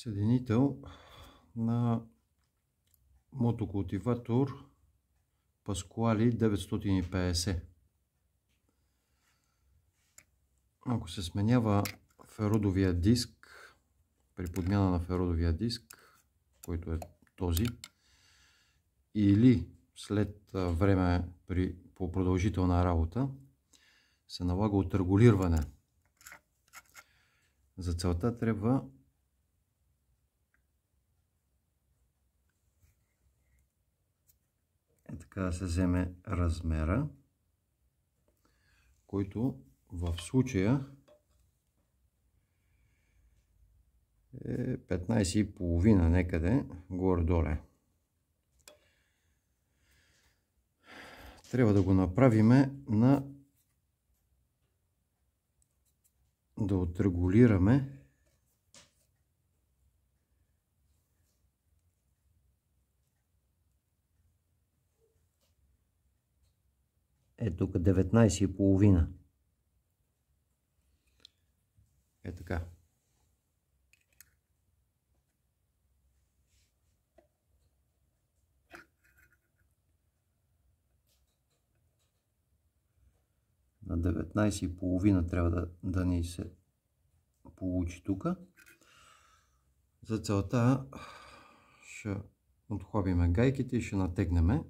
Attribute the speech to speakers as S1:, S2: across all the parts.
S1: съединител на мотокултиватор Pasquali 950. Ако се сменява ферудовия диск, при подмяна на ферудовия диск, който е този, или след време по продължителна работа, се налага отрегулиране. За целта трябва така да се вземе размера, който в случая е 15,5 некъде горе-доле. Трябва да го направим да отрегулираме тук 19,5. Така. На 19,5 трябва да ни се получи тук. За целта ще отхлабим гайките и ще натегнем,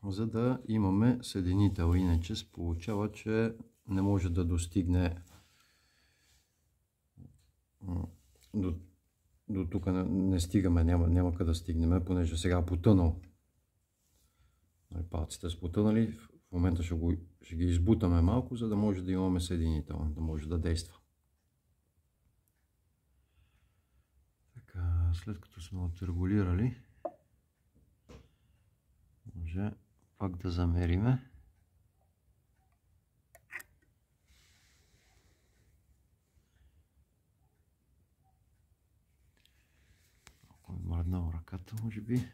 S1: за да имаме съединител. Иначе се получава, че не може да достигне до тук. Не стигаме, няма къде да стигнем, понеже сега потънал. Палците са потънали. В момента ще ги избутаме малко, за да може да имаме съединител, да може да действа. Така, след като сме отрегулирали, може пак да замериме. Ако е мръднала ръката, може би.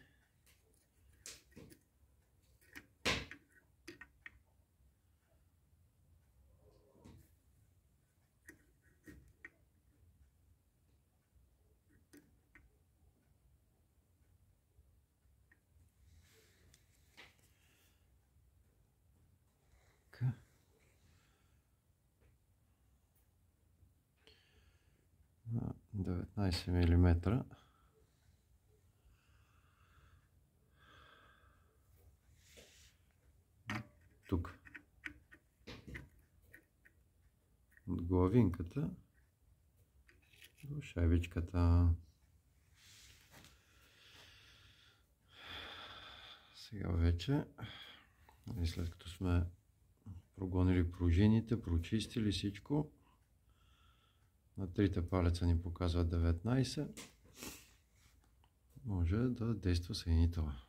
S1: На 19 мм. Тук. От главинката до шайбичката. Сега вече, след като сме прогонили пружините, прочистили всичко, на трите палеца ни показва 19, може да действа съединителя.